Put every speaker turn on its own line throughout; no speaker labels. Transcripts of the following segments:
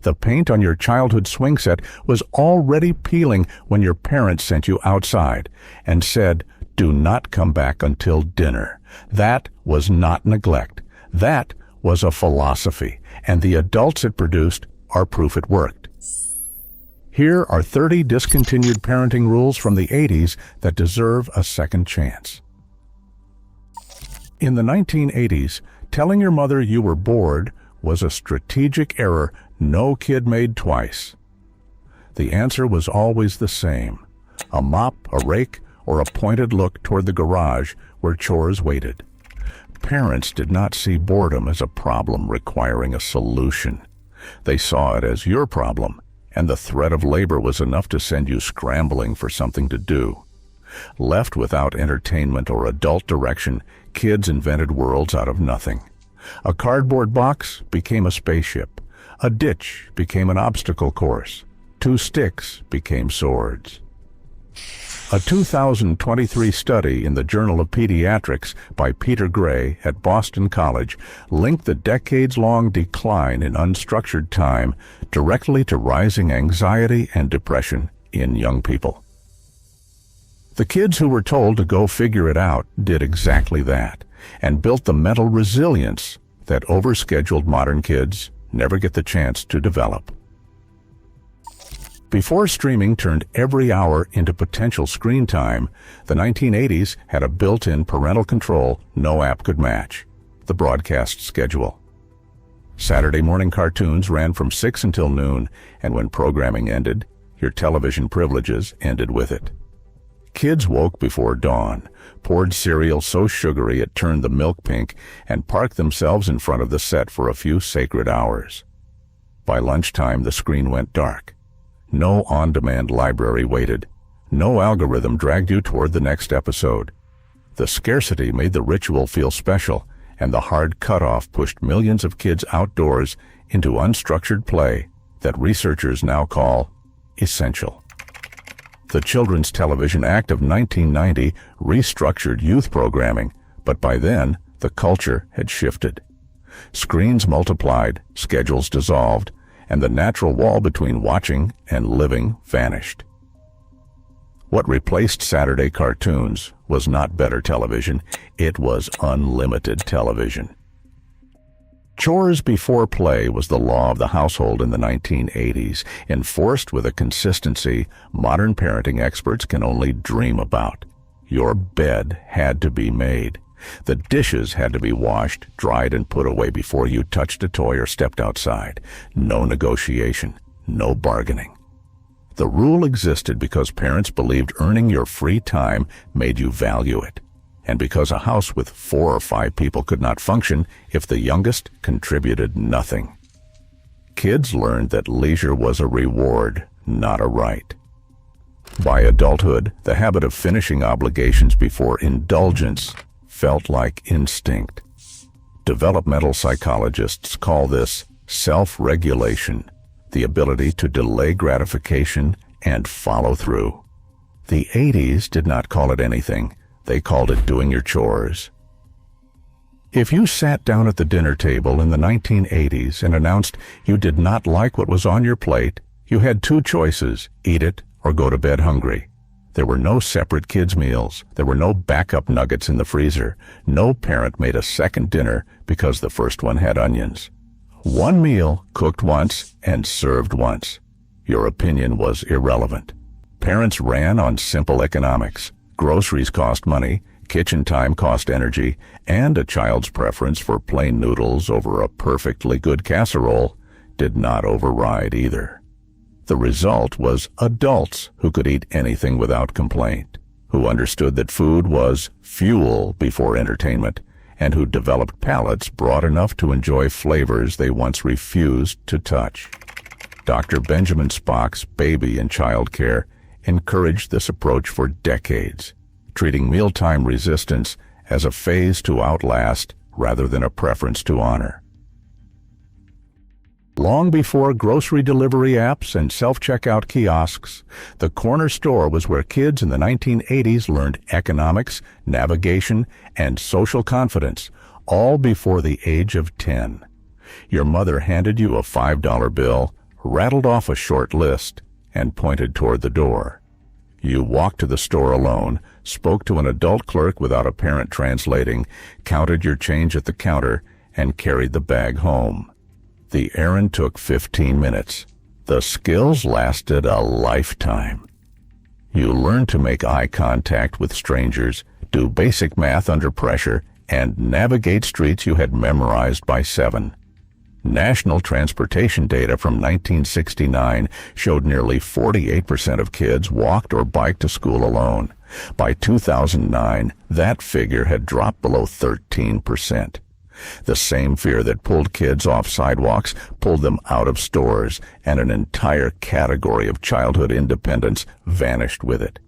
The paint on your childhood swing set was already peeling when your parents sent you outside and said, "Do not come back until dinner." That was not neglect. That was a philosophy, and the adults it produced are proof it worked. Here are 30 discontinued parenting rules from the 80s that deserve a second chance. In the 1980s, telling your mother you were bored was a strategic error no kid made twice. The answer was always the same: a mop, a rake, or a pointed look toward the garage where chores waited. Parents did not see boredom as a problem requiring a solution. They saw it as your problem, and the threat of labor was enough to send you scrambling for something to do. Left without entertainment or adult direction, kids invented worlds out of nothing. A cardboard box became a spaceship. A ditch became an obstacle course. 2 sticks became swords. A 2023 study in the Journal of Pediatrics by Peter Gray at Boston College linked the decades-long decline in unstructured time directly to rising anxiety and depression in young people. The kids who were told to go figure it out did exactly that, and built the mental resilience that overscheduled modern kids never get the chance to develop. Before streaming turned every hour into potential screen time, the 1980s had a built-in parental control no app could match: the broadcast schedule. Saturday morning cartoons ran from 6 until noon, and when programming ended, your television privileges ended with it. Kids woke before dawn, poured cereal so sugary it turned the milk pink, and parked themselves in front of the set for a few sacred hours. By lunchtime, the screen went dark. No on-demand library waited. No algorithm dragged you toward the next episode. The scarcity made the ritual feel special, and the hard cutoff pushed millions of kids outdoors into unstructured play that researchers now call essential. The Children's Television Act of 1990 restructured youth programming, but by then, the culture had shifted. Screens multiplied, schedules dissolved, and the natural wall between watching and living vanished. What replaced Saturday cartoons was not better television, it was unlimited television. Chores before play was the law of the household in the 1980s, enforced with a consistency modern parenting experts can only dream about. Your bed had to be made. The dishes had to be washed, dried, and put away before you touched a toy or stepped outside. No negotiation, no bargaining. The rule existed because parents believed earning your free time made you value it, and because a house with 4 or 5 people could not function if the youngest contributed nothing. Kids learned that leisure was a reward, not a right. By adulthood, the habit of finishing obligations before indulgence felt like instinct. Developmental psychologists call this self-regulation, the ability to delay gratification and follow through. The 80s did not call it anything. They called it doing your chores. If you sat down at the dinner table in the 1980s and announced you did not like what was on your plate, you had 2 choices: eat it or go to bed hungry. There were no separate kids' meals. There were no backup nuggets in the freezer. No parent made a second dinner because the first one had onions. One meal cooked once and served once. Your opinion was irrelevant. Parents ran on simple economics. Groceries cost money, kitchen time cost energy, and a child's preference for plain noodles over a perfectly good casserole did not override either. The result was adults who could eat anything without complaint, who understood that food was fuel before entertainment, and who developed palates broad enough to enjoy flavors they once refused to touch. Dr. Benjamin Spock's Baby and Child Care encouraged this approach for decades, treating mealtime resistance as a phase to outlast rather than a preference to honor. Long before grocery delivery apps and self-checkout kiosks, the corner store was where kids in the 1980s learned economics, navigation, and social confidence, all before the age of 10. Your mother handed you a $5 bill, rattled off a short list, and pointed toward the door. You walked to the store alone, spoke to an adult clerk without a parent translating, counted your change at the counter, and carried the bag home. The errand took 15 minutes. The skills lasted a lifetime. You learned to make eye contact with strangers, do basic math under pressure, and navigate streets you had memorized by 7. National transportation data from 1969 showed nearly 48% of kids walked or biked to school alone. By 2009, that figure had dropped below 13%. The same fear that pulled kids off sidewalks pulled them out of stores, and an entire category of childhood independence vanished with it.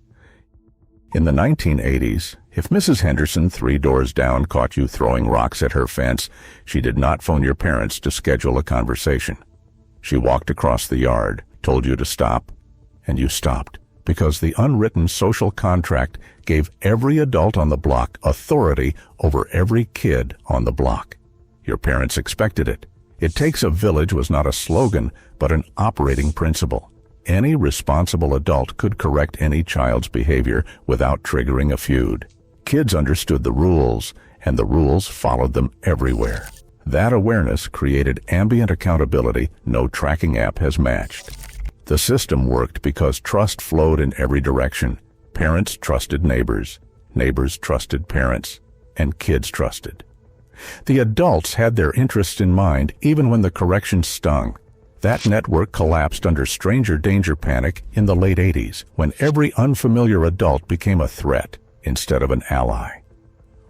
In the 1980s, if Mrs. Henderson 3 doors down caught you throwing rocks at her fence, she did not phone your parents to schedule a conversation. She walked across the yard, told you to stop, and you stopped, because the unwritten social contract gave every adult on the block authority over every kid on the block. Your parents expected it. It takes a village was not a slogan, but an operating principle. Any responsible adult could correct any child's behavior without triggering a feud. Kids understood the rules, and the rules followed them everywhere. That awareness created ambient accountability no tracking app has matched. The system worked because trust flowed in every direction. Parents trusted neighbors, neighbors trusted parents, and kids trusted. The adults had their interests in mind even when the corrections stung. That network collapsed under stranger danger panic in the late 80s, when every unfamiliar adult became a threat instead of an ally.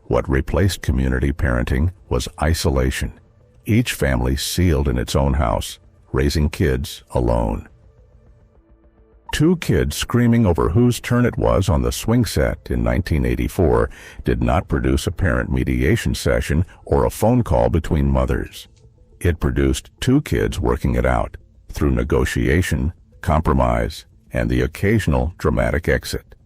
What replaced community parenting was isolation. Each family sealed in its own house, raising kids alone. 2 kids screaming over whose turn it was on the swing set in 1984 did not produce a parent mediation session or a phone call between mothers. It produced 2 kids working it out through negotiation, compromise, and the occasional dramatic exit.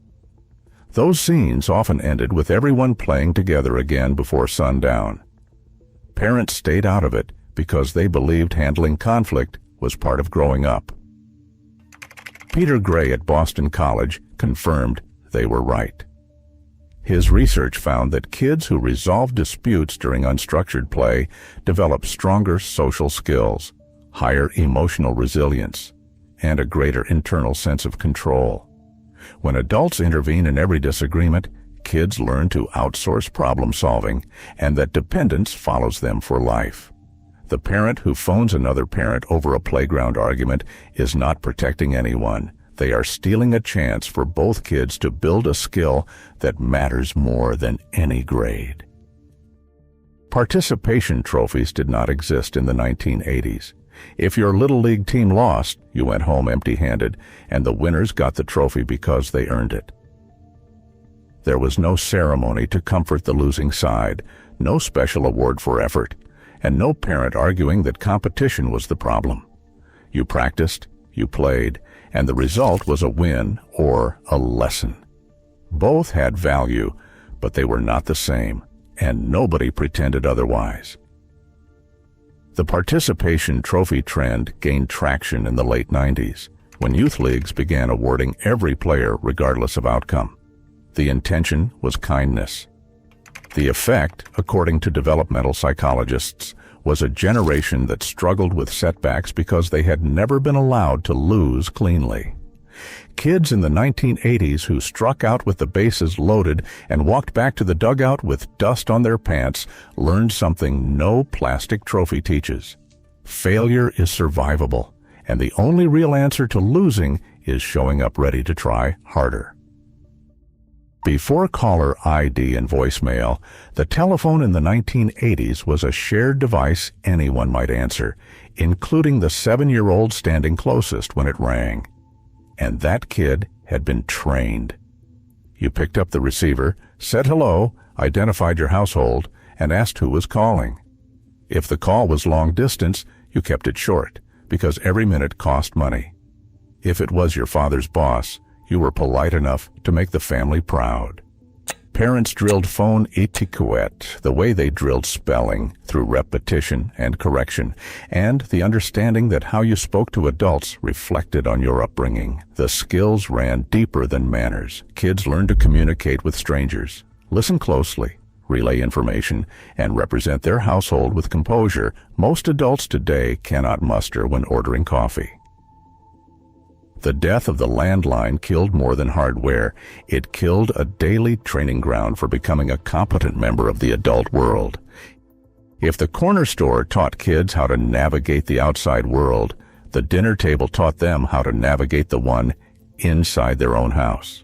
Those scenes often ended with everyone playing together again before sundown. Parents stayed out of it because they believed handling conflict was part of growing up. Peter Gray at Boston College confirmed they were right. His research found that kids who resolved disputes during unstructured play develop stronger social skills, higher emotional resilience, and a greater internal sense of control. When adults intervene in every disagreement, kids learn to outsource problem solving, and that dependence follows them for life. The parent who phones another parent over a playground argument is not protecting anyone. They are stealing a chance for both kids to build a skill that matters more than any grade. Participation trophies did not exist in the 1980s. If your Little League team lost, you went home empty-handed, and the winners got the trophy because they earned it. There was no ceremony to comfort the losing side, no special award for effort, and no parent arguing that competition was the problem. You practiced, you played, and the result was a win or a lesson. Both had value, but they were not the same, and nobody pretended otherwise. The participation trophy trend gained traction in the late 90s, when youth leagues began awarding every player regardless of outcome. The intention was kindness. The effect, according to developmental psychologists, was a generation that struggled with setbacks because they had never been allowed to lose cleanly. Kids in the 1980s who struck out with the bases loaded and walked back to the dugout with dust on their pants learned something no plastic trophy teaches. Failure is survivable, and the only real answer to losing is showing up ready to try harder. Before caller ID and voicemail, the telephone in the 1980s was a shared device anyone might answer, including the 7-year-old standing closest when it rang. And that kid had been trained. You picked up the receiver, said hello, identified your household, and asked who was calling. If the call was long distance, you kept it short, because every minute cost money. If it was your father's boss, you were polite enough to make the family proud. Parents drilled phone etiquette, the way they drilled spelling, through repetition and correction, and the understanding that how you spoke to adults reflected on your upbringing. The skills ran deeper than manners. Kids learned to communicate with strangers, listen closely, relay information, and represent their household with composure most adults today cannot muster when ordering coffee. The death of the landline killed more than hardware. It killed a daily training ground for becoming a competent member of the adult world. If the corner store taught kids how to navigate the outside world, the dinner table taught them how to navigate the one inside their own house.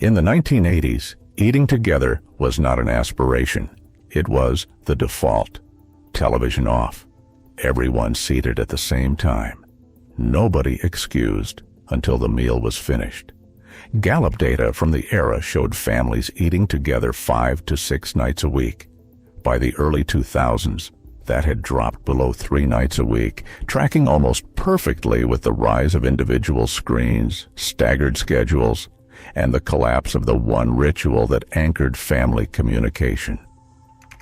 In the 1980s, eating together was not an aspiration. It was the default. Television off. Everyone seated at the same time. Nobody excused until the meal was finished. Gallup data from the era showed families eating together 5 to 6 nights a week. By the early 2000s, that had dropped below 3 nights a week, tracking almost perfectly with the rise of individual screens, staggered schedules, and the collapse of the one ritual that anchored family communication.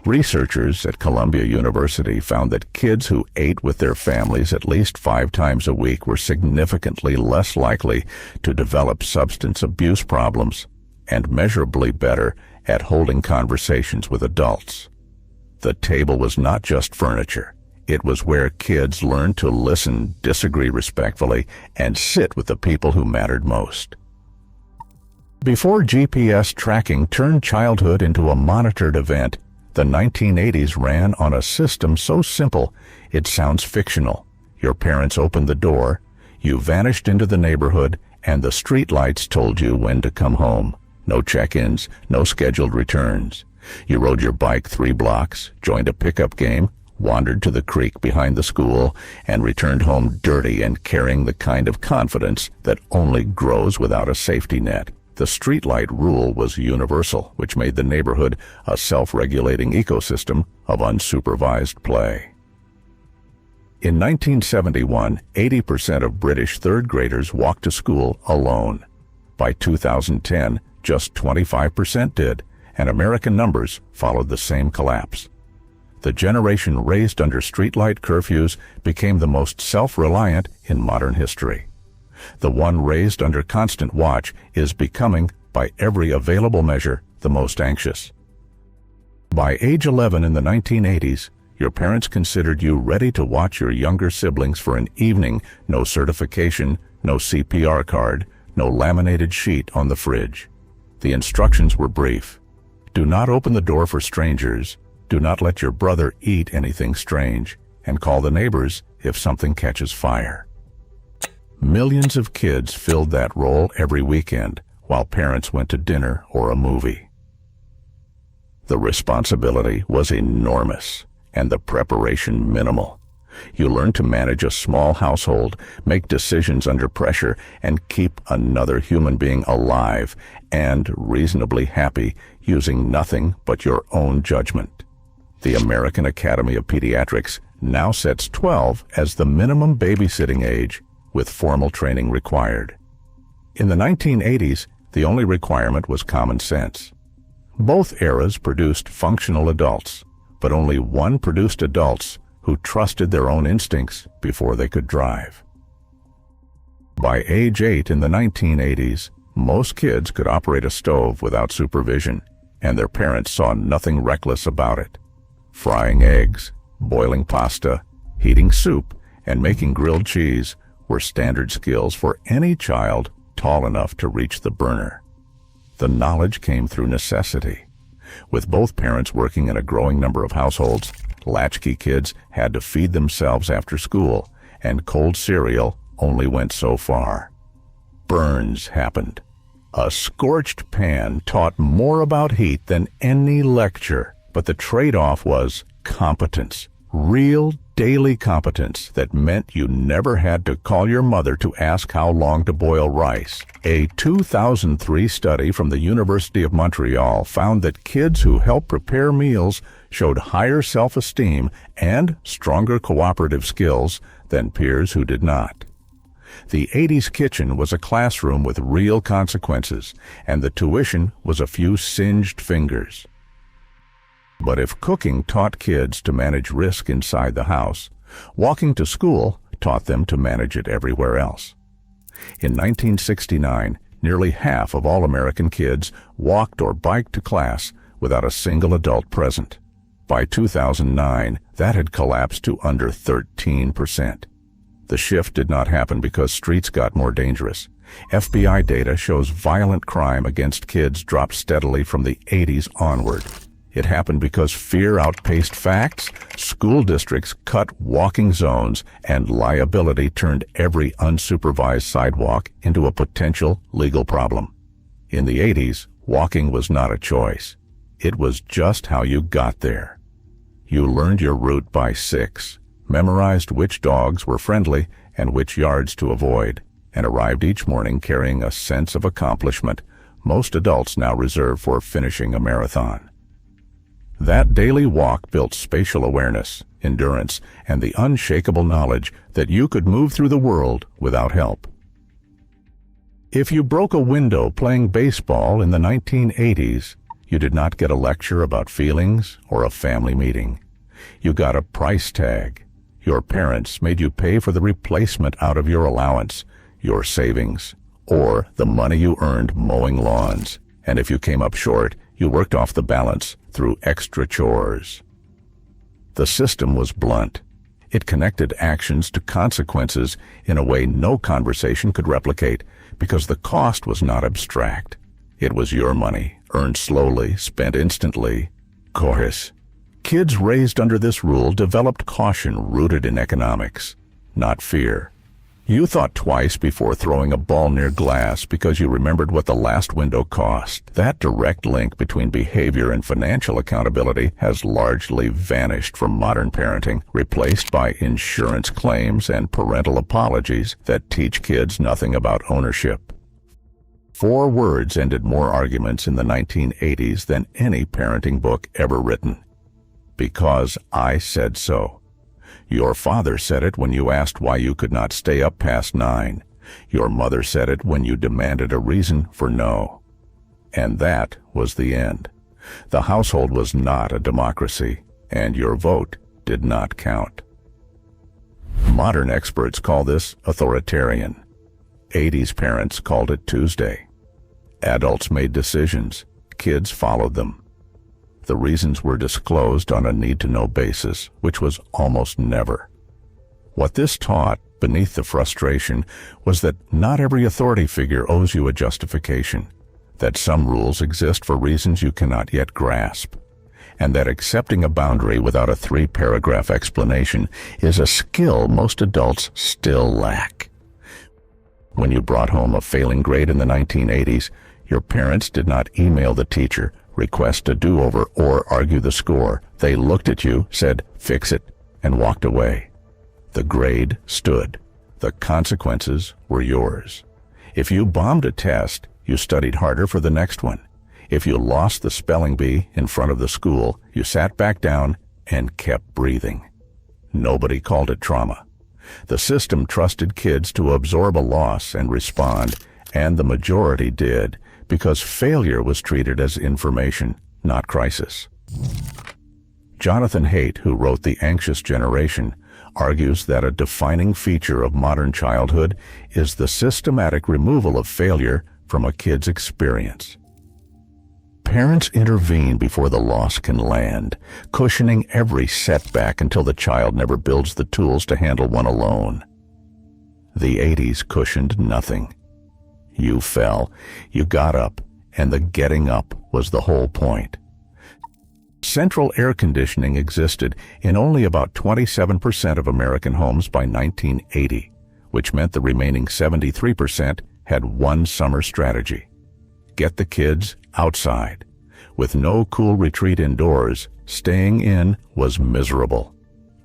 Researchers at Columbia University found that kids who ate with their families at least 5 times a week were significantly less likely to develop substance abuse problems and measurably better at holding conversations with adults. The table was not just furniture. It was where kids learned to listen, disagree respectfully, and sit with the people who mattered most. Before GPS tracking turned childhood into a monitored event, the 1980s ran on a system so simple it sounds fictional. Your parents opened the door, you vanished into the neighborhood, and the streetlights told you when to come home. No check-ins, no scheduled returns. You rode your bike 3 blocks, joined a pickup game, wandered to the creek behind the school, and returned home dirty and carrying the kind of confidence that only grows without a safety net. The streetlight rule was universal, which made the neighborhood a self-regulating ecosystem of unsupervised play. In 1971, 80% of British third graders walked to school alone. By 2010, just 25% did, and American numbers followed the same collapse. The generation raised under streetlight curfews became the most self-reliant in modern history. The one raised under constant watch is becoming, by every available measure, the most anxious. By age 11 in the 1980s, your parents considered you ready to watch your younger siblings for an evening, no certification, no CPR card, no laminated sheet on the fridge. The instructions were brief. Do not open the door for strangers, do not let your brother eat anything strange, and call the neighbors if something catches fire. Millions of kids filled that role every weekend while parents went to dinner or a movie. The responsibility was enormous and the preparation minimal. You learned to manage a small household, make decisions under pressure, and keep another human being alive and reasonably happy using nothing but your own judgment. The American Academy of Pediatrics now sets 12 as the minimum babysitting age, with formal training required. In the 1980s, the only requirement was common sense. Both eras produced functional adults, but only one produced adults who trusted their own instincts before they could drive. By age 8 in the 1980s, most kids could operate a stove without supervision, and their parents saw nothing reckless about it. Frying eggs, boiling pasta, heating soup, and making grilled cheese were standard skills for any child tall enough to reach the burner. The knowledge came through necessity. With both parents working in a growing number of households, latchkey kids had to feed themselves after school, and cold cereal only went so far. Burns happened. A scorched pan taught more about heat than any lecture, but the trade-off was competence. Real daily competence that meant you never had to call your mother to ask how long to boil rice. A 2003 study from the University of Montreal found that kids who helped prepare meals showed higher self-esteem and stronger cooperative skills than peers who did not. The 80s kitchen was a classroom with real consequences, and the tuition was a few singed fingers. But if cooking taught kids to manage risk inside the house, walking to school taught them to manage it everywhere else. In 1969, nearly half of all American kids walked or biked to class without a single adult present. By 2009, that had collapsed to under 13%. The shift did not happen because streets got more dangerous. FBI data shows violent crime against kids dropped steadily from the 80s onward. It happened because fear outpaced facts, school districts cut walking zones, and liability turned every unsupervised sidewalk into a potential legal problem. In the 80s, walking was not a choice. It was just how you got there. You learned your route by 6, memorized which dogs were friendly and which yards to avoid, and arrived each morning carrying a sense of accomplishment most adults now reserve for finishing a marathon. That daily walk built spatial awareness, endurance, and the unshakable knowledge that you could move through the world without help. If you broke a window playing baseball in the 1980s, you did not get a lecture about feelings or a family meeting. You got a price tag. Your parents made you pay for the replacement out of your allowance, your savings, or the money you earned mowing lawns. And if you came up short, you worked off the balance through extra chores. The system was blunt. It connected actions to consequences in a way no conversation could replicate because the cost was not abstract. It was your money, earned slowly, spent instantly. Chores. Kids raised under this rule developed caution rooted in economics, not fear. You thought twice before throwing a ball near glass because you remembered what the last window cost. That direct link between behavior and financial accountability has largely vanished from modern parenting, replaced by insurance claims and parental apologies that teach kids nothing about ownership. 4 words ended more arguments in the 1980s than any parenting book ever written. Because I said so. Your father said it when you asked why you could not stay up past 9. Your mother said it when you demanded a reason for no. And that was the end. The household was not a democracy, and your vote did not count. Modern experts call this authoritarian. 80s parents called it Tuesday. Adults made decisions. Kids followed them. The reasons were disclosed on a need-to-know basis, which was almost never. What this taught, beneath the frustration, was that not every authority figure owes you a justification, that some rules exist for reasons you cannot yet grasp, and that accepting a boundary without a 3-paragraph explanation is a skill most adults still lack. When you brought home a failing grade in the 1980s, your parents did not email the teacher, request a do-over, or argue the score. They looked at you, said, "Fix it," and walked away. The grade stood. The consequences were yours. If you bombed a test, you studied harder for the next one. If you lost the spelling bee in front of the school, you sat back down and kept breathing. Nobody called it trauma. The system trusted kids to absorb a loss and respond, and the majority did, because failure was treated as information, not crisis. Jonathan Haidt, who wrote The Anxious Generation, argues that a defining feature of modern childhood is the systematic removal of failure from a kid's experience. Parents intervene before the loss can land, cushioning every setback until the child never builds the tools to handle one alone. The 80s cushioned nothing. You fell, you got up, and the getting up was the whole point. Central air conditioning existed in only about 27% of American homes by 1980, which meant the remaining 73% had one summer strategy: get the kids outside. With no cool retreat indoors, staying in was miserable.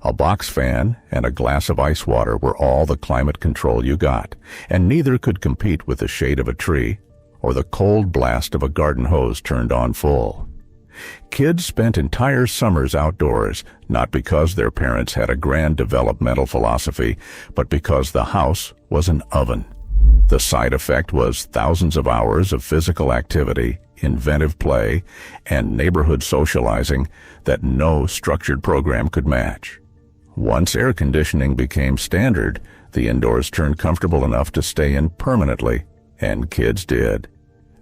A box fan and a glass of ice water were all the climate control you got, and neither could compete with the shade of a tree or the cold blast of a garden hose turned on full. Kids spent entire summers outdoors, not because their parents had a grand developmental philosophy, but because the house was an oven. The side effect was thousands of hours of physical activity, inventive play, and neighborhood socializing that no structured program could match. Once air conditioning became standard, the indoors turned comfortable enough to stay in permanently, and kids did.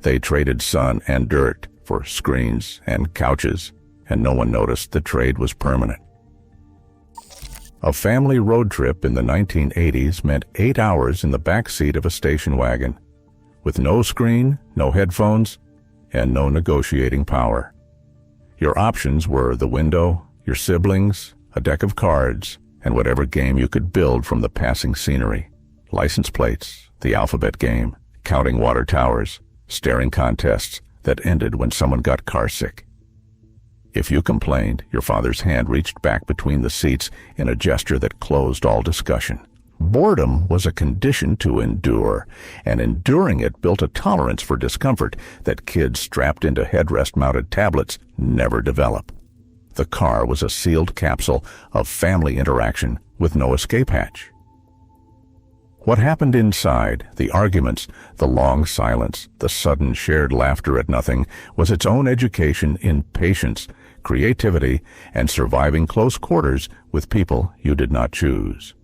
They traded sun and dirt for screens and couches, and no one noticed the trade was permanent. A family road trip in the 1980s meant 8 hours in the back seat of a station wagon, with no screen, no headphones, and no negotiating power. Your options were the window, your siblings, a deck of cards, and whatever game you could build from the passing scenery. License plates, the alphabet game, counting water towers, staring contests that ended when someone got carsick. If you complained, your father's hand reached back between the seats in a gesture that closed all discussion. Boredom was a condition to endure, and enduring it built a tolerance for discomfort that kids strapped into headrest-mounted tablets never develop. The car was a sealed capsule of family interaction with no escape hatch. What happened inside, the arguments, the long silence, the sudden shared laughter at nothing, was its own education in patience, creativity, and surviving close quarters with people you did not choose.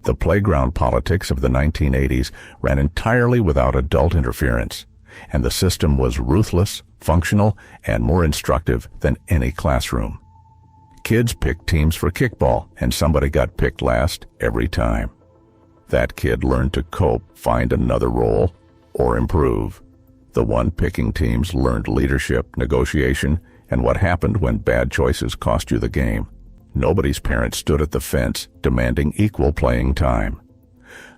The playground politics of the 1980s ran entirely without adult interference, and the system was ruthless, functional, and more instructive than any classroom. Kids picked teams for kickball, and somebody got picked last every time. That kid learned to cope, find another role, or improve. The one picking teams learned leadership, negotiation, and what happened when bad choices cost you the game. Nobody's parents stood at the fence demanding equal playing time.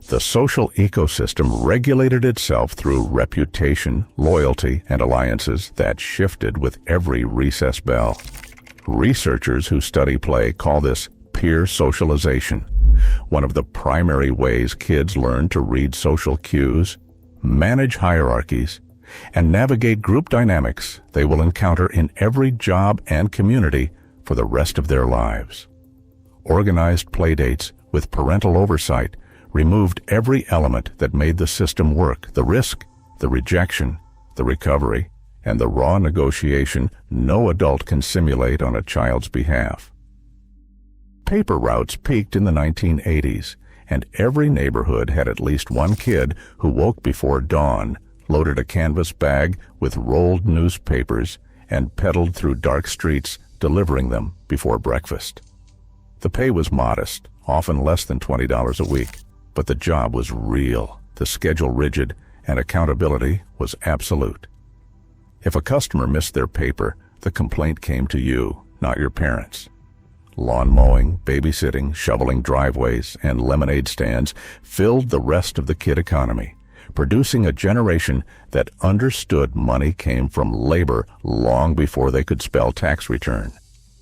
The social ecosystem regulated itself through reputation, loyalty, and alliances that shifted with every recess bell. Researchers who study play call this peer socialization, one of the primary ways kids learn to read social cues, manage hierarchies, and navigate group dynamics they will encounter in every job and community for the rest of their lives. Organized playdates with parental oversight removed every element that made the system work: the risk, the rejection, the recovery, and the raw negotiation no adult can simulate on a child's behalf. Paper routes peaked in the 1980s, and every neighborhood had at least one kid who woke before dawn, loaded a canvas bag with rolled newspapers, and pedaled through dark streets delivering them before breakfast. The pay was modest, often less than $20 a week, but the job was real, the schedule rigid, and accountability was absolute. If a customer missed their paper, the complaint came to you, not your parents. Lawn mowing, babysitting, shoveling driveways, and lemonade stands filled the rest of the kid economy, producing a generation that understood money came from labor long before they could spell tax return.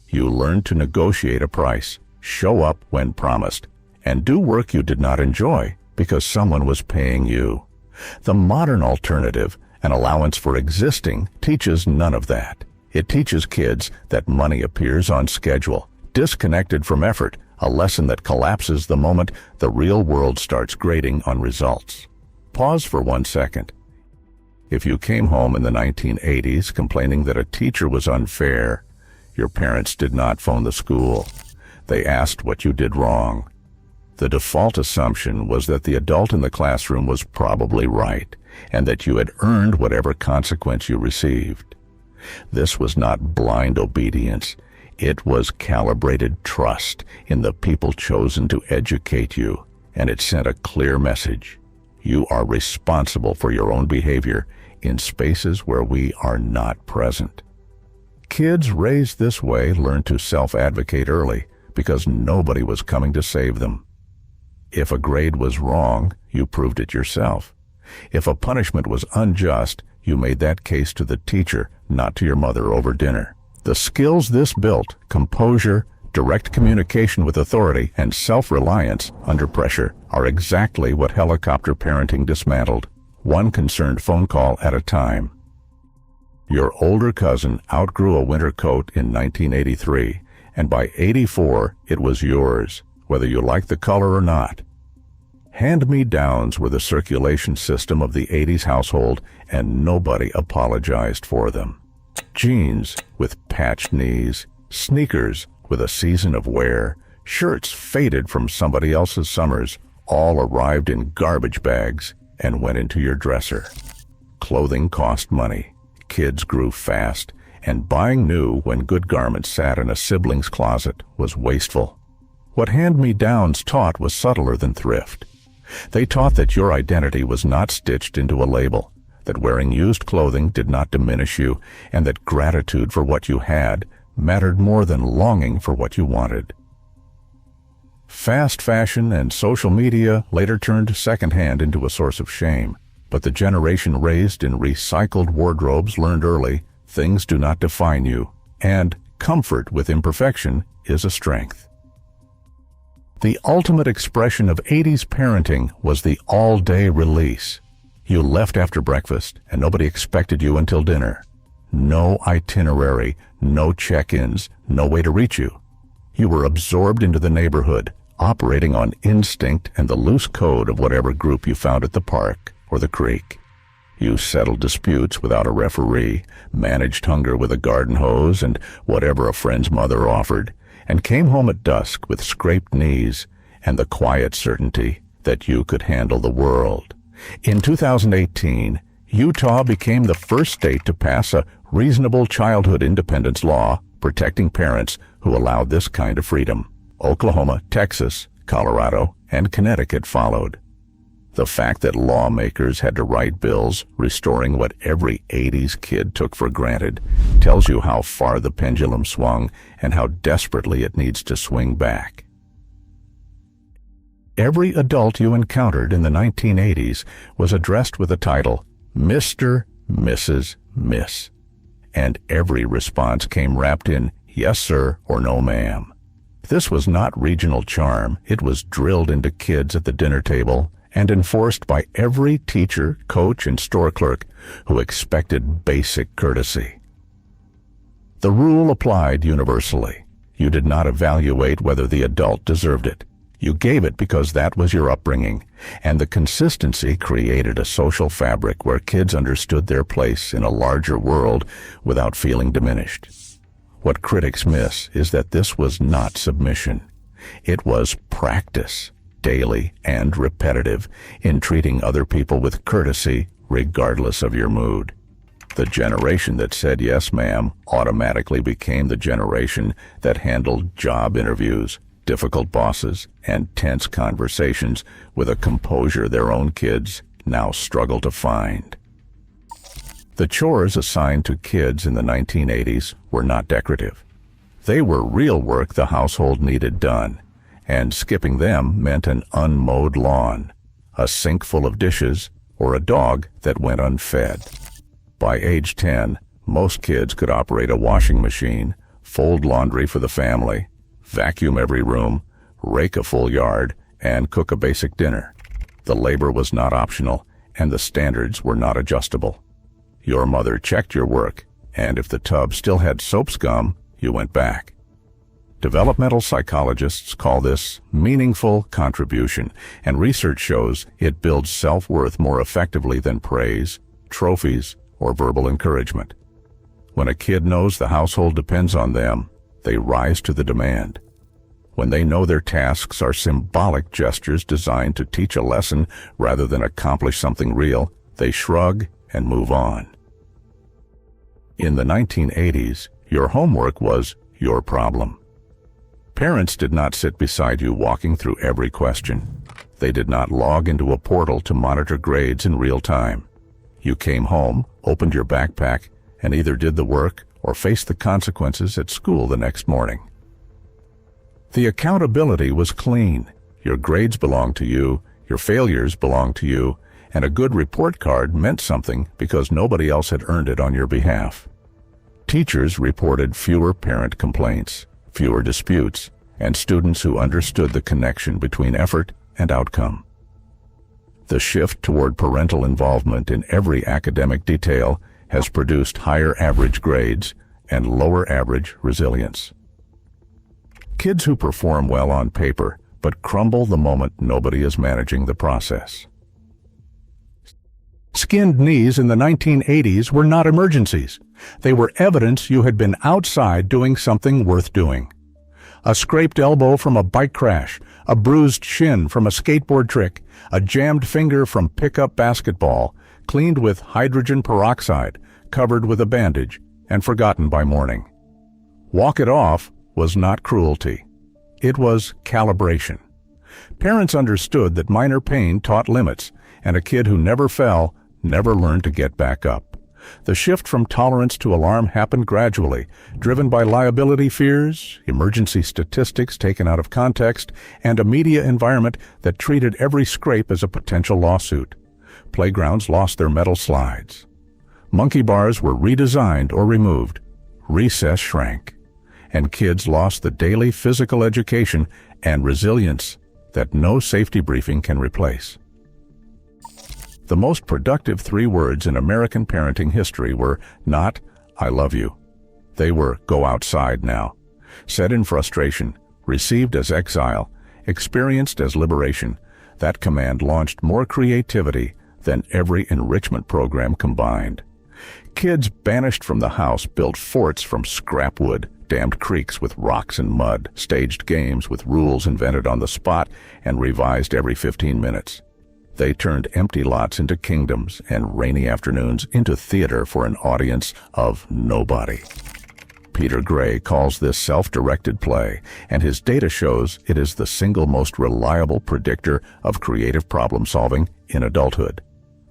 You learned to negotiate a price, show up when promised, and do work you did not enjoy because someone was paying you. The modern alternative, an allowance for existing, teaches none of that. It teaches kids that money appears on schedule, disconnected from effort, a lesson that collapses the moment the real world starts grading on results. Pause for 1 second. If you came home in the 1980s complaining that a teacher was unfair, your parents did not phone the school. They asked what you did wrong. The default assumption was that the adult in the classroom was probably right, and that you had earned whatever consequence you received. This was not blind obedience. It was calibrated trust in the people chosen to educate you, and it sent a clear message. You are responsible for your own behavior in spaces where we are not present. Kids raised this way learned to self-advocate early because nobody was coming to save them. If a grade was wrong, you proved it yourself. If a punishment was unjust, you made that case to the teacher, not to your mother over dinner. The skills this built, composure, direct communication with authority, and self-reliance under pressure, are exactly what helicopter parenting dismantled, one concerned phone call at a time. Your older cousin outgrew a winter coat in 1983, and by '84 it was yours, whether you liked the color or not. Hand-me-downs were the circulation system of the '80s household, and nobody apologized for them. Jeans with patched knees, sneakers with a season of wear, shirts faded from somebody else's summers, all arrived in garbage bags and went into your dresser. Clothing cost money, kids grew fast, and buying new when good garments sat in a sibling's closet was wasteful. What hand-me-downs taught was subtler than thrift. They taught that your identity was not stitched into a label, that wearing used clothing did not diminish you, and that gratitude for what you had mattered more than longing for what you wanted. Fast fashion and social media later turned secondhand into a source of shame, but the generation raised in recycled wardrobes learned early, things do not define you, and comfort with imperfection is a strength. The ultimate expression of '80s parenting was the all-day release. You left after breakfast, and nobody expected you until dinner. No itinerary, no check-ins, no way to reach you. You were absorbed into the neighborhood, operating on instinct and the loose code of whatever group you found at the park or the creek. You settled disputes without a referee, managed hunger with a garden hose and whatever a friend's mother offered, and came home at dusk with scraped knees and the quiet certainty that you could handle the world. In 2018, Utah became the first state to pass a reasonable childhood independence law protecting parents who allowed this kind of freedom. Oklahoma, Texas, Colorado, and Connecticut followed. The fact that lawmakers had to write bills restoring what every '80s kid took for granted tells you how far the pendulum swung and how desperately it needs to swing back. Every adult you encountered in the 1980s was addressed with the title Mr., Mrs., Miss, and every response came wrapped in yes sir or no ma'am. This was not regional charm, it was drilled into kids at the dinner table and enforced by every teacher, coach, and store clerk who expected basic courtesy. The rule applied universally. You did not evaluate whether the adult deserved it. You gave it because that was your upbringing, and the consistency created a social fabric where kids understood their place in a larger world without feeling diminished. What critics miss is that this was not submission. It was practice, daily and repetitive, in treating other people with courtesy regardless of your mood. The generation that said yes ma'am automatically became the generation that handled job interviews, difficult bosses, and tense conversations with a composure their own kids now struggle to find. The chores assigned to kids in the 1980s were not decorative. They were real work the household needed done, and skipping them meant an unmowed lawn, a sink full of dishes, or a dog that went unfed. By age 10, most kids could operate a washing machine, fold laundry for the family, vacuum every room, rake a full yard, and cook a basic dinner. The labor was not optional, and the standards were not adjustable. Your mother checked your work, and if the tub still had soap scum, you went back. Developmental psychologists call this meaningful contribution, and research shows it builds self-worth more effectively than praise, trophies, or verbal encouragement. When a kid knows the household depends on them, they rise to the demand. When they know their tasks are symbolic gestures designed to teach a lesson rather than accomplish something real, they shrug and move on. In the 1980s, your homework was your problem. Parents did not sit beside you walking through every question. They did not log into a portal to monitor grades in real time. You came home, opened your backpack, and either did the work or faced the consequences at school the next morning. The accountability was clean. Your grades belonged to you, your failures belonged to you, and a good report card meant something because nobody else had earned it on your behalf. Teachers reported fewer parent complaints, fewer disputes, and students who understood the connection between effort and outcome. The shift toward parental involvement in every academic detail has produced higher average grades and lower average resilience. Kids who perform well on paper but crumble the moment nobody is managing the process. Skinned knees in the 1980s were not emergencies. They were evidence you had been outside doing something worth doing. A scraped elbow from a bike crash, a bruised shin from a skateboard trick, a jammed finger from pickup basketball, cleaned with hydrogen peroxide, covered with a bandage, and forgotten by morning. Walk it off was not cruelty. It was calibration. Parents understood that minor pain taught limits, and a kid who never fell never learned to get back up. The shift from tolerance to alarm happened gradually, driven by liability fears, emergency statistics taken out of context, and a media environment that treated every scrape as a potential lawsuit. Playgrounds lost their metal slides. Monkey bars were redesigned or removed. Recess shrank. And kids lost the daily physical education and resilience that no safety briefing can replace. The most productive 3 words in American parenting history were not, "I love you." They were, "Go outside now." Said in frustration, received as exile, experienced as liberation, that command launched more creativity than every enrichment program combined. Kids banished from the house built forts from scrap wood, dammed creeks with rocks and mud, staged games with rules invented on the spot and revised every 15 minutes. They turned empty lots into kingdoms and rainy afternoons into theater for an audience of nobody. Peter Gray calls this self-directed play, and his data shows it is the single most reliable predictor of creative problem-solving in adulthood.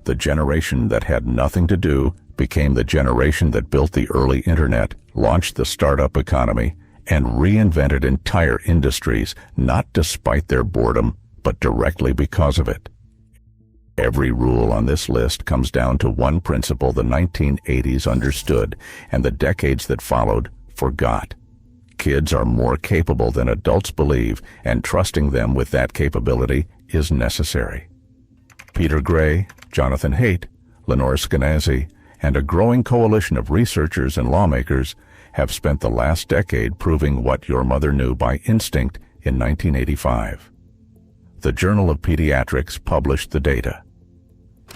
The generation that had nothing to do became the generation that built the early internet, launched the startup economy, and reinvented entire industries, not despite their boredom, but directly because of it. Every rule on this list comes down to one principle the 1980s understood, and the decades that followed forgot. Kids are more capable than adults believe, and trusting them with that capability is necessary. Peter Gray, Jonathan Haidt, Lenore Skenazy, and a growing coalition of researchers and lawmakers have spent the last decade proving what your mother knew by instinct in 1985. The Journal of Pediatrics published the data.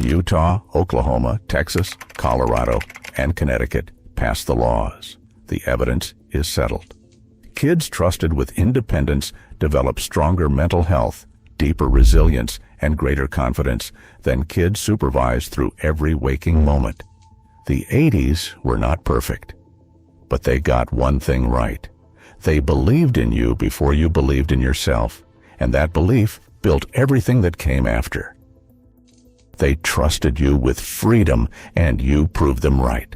Utah, Oklahoma, Texas, Colorado, and Connecticut passed the laws. The evidence is settled. Kids trusted with independence develop stronger mental health, deeper resilience, and greater confidence than kids supervised through every waking moment. The 80s were not perfect, but they got one thing right. They believed in you before you believed in yourself, and that belief built everything that came after. They trusted you with freedom, and you proved them right.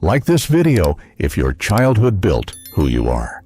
Like this video if your childhood built who you are.